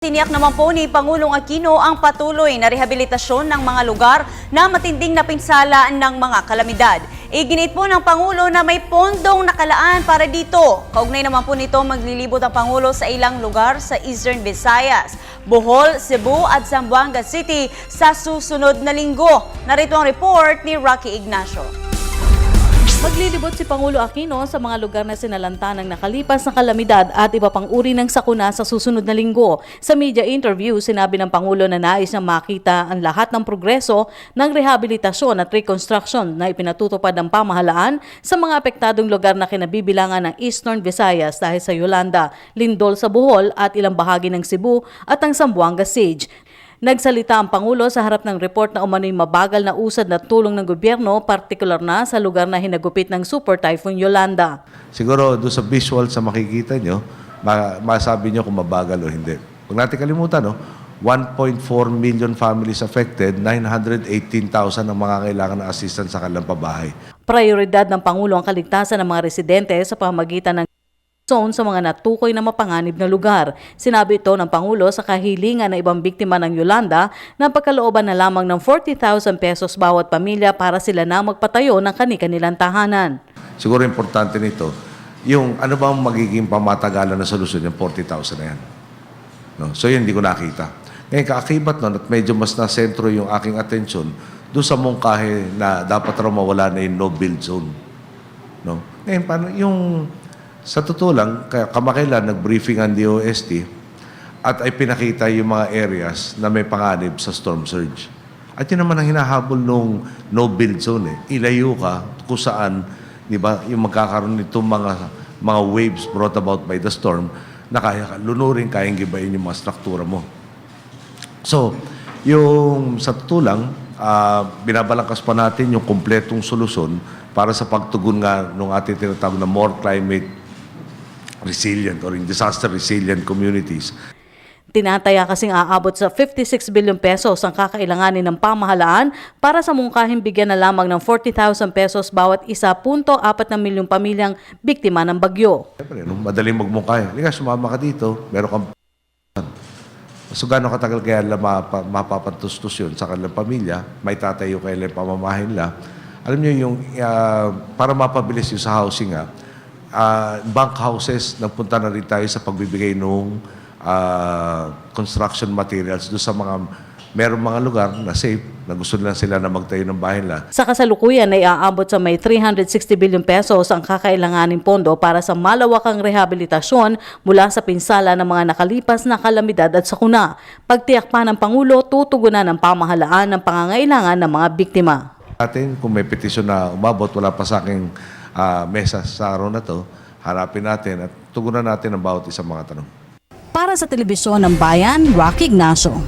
Tiniyak naman po ni Pangulong Aquino ang patuloy na rehabilitasyon ng mga lugar na matinding napinsala ng mga kalamidad. Iginit po ng Pangulo na may pondong nakalaan para dito. Kaugnay naman po nito maglilibot ang Pangulo sa ilang lugar sa Eastern Visayas, Bohol, Cebu at Zamboanga City sa susunod na linggo. Narito ang report ni Rocky Ignacio. Maglilibot si Pangulo Aquino sa mga lugar na sinalanta ng nakalipas na kalamidad at iba pang uri ng sakuna sa susunod na linggo. Sa media interview, sinabi ng Pangulo na nais niyang makita ang lahat ng progreso ng rehabilitasyon at reconstruction na ipinatutupad ng pamahalaan sa mga apektadong lugar na kinabibilangan ng Eastern Visayas dahil sa Yolanda, lindol sa Bohol at ilang bahagi ng Cebu at ang Zamboanga Siege. Nagsalita ang Pangulo sa harap ng report na umano'y mabagal na usad na tulong ng gobyerno, partikular na sa lugar na hinagupit ng Super Typhoon Yolanda. Siguro doon sa visual sa makikita nyo, masabi nyo kung mabagal o hindi. Huwag natin kalimutan, no? 1.4 million families affected, 918,000 ang mga kailangan ng assistance sa kanilang pabahay. Prioridad ng Pangulo ang kaligtasan ng mga residente sa pamamagitan ng zone sa mga natukoy na mapanganib na lugar. Sinabi ito ng Pangulo sa kahilingan ng ibang biktima ng Yolanda na pagkalooban na lamang ng 40,000 pesos bawat pamilya para sila na magpatayo ng kani-kanilang tahanan. Siguro importante nito, yung ano ba ang magiging pamatagalan na solusyon, yung 40,000 na yan. No? So yun, hindi ko nakita. Ngayon, kaakibat nun at medyo mas nasentro yung aking atensyon doon sa mungkahe na dapat raw mawala na yung no-build zone. No? Ngayon, paano yung sa totoo lang, kamakailan nag-briefing ang DOST at ay pinakita yung mga areas na may panganib sa storm surge. At yun naman ang hinahabol nung no-build zone. Ilayo ka kung saan, di ba, yung magkakaroon nitong mga waves brought about by the storm na kaya lunurin, kayang gibayin yung mga struktura mo. So, yung sa totoo lang, binabalangkas pa natin yung kumpletong solusyon para sa pagtugon nga ng ating tinatawag na more climate resilient or in disaster resilient communities. Tinataya kasing aabot sa 56 billion pesos ang kakailanganin ng pamahalaan para sa mungkahing bigyan na lamang ng 40,000 pesos bawat 1.4 na milyong pamilyang biktima ng bagyo. Siyempre, madaling magmungkay. Halika, sumama ka dito, meron kang so gano'ng katagal kaya mapapantustos yun sa kanilang pamilya, may tatayo kaya lang pamamahin nila. Alam niyo yung, para mapabilis yung sa housing bank houses, nagpunta na rin tayo sa pagbibigay ng construction materials doon sa merong mga lugar na safe, na gusto lang sila na magtayo ng bahay nila. Sa kasalukuyan ay aabot sa may 360 billion pesos ang kakailanganing pondo para sa malawakang rehabilitasyon mula sa pinsala ng mga nakalipas na kalamidad at sakuna. Pagtiyak pa ng Pangulo, tutugunan ng pamahalaan ng pangangailangan ng mga biktima. Atin, kung may petisyon na umabot, wala pa sa aking mesa sa araw na to, harapin natin at tugunan natin ang bawat isang mga tanong. Para sa Telebisyon ng Bayan, Rocky Ignacio.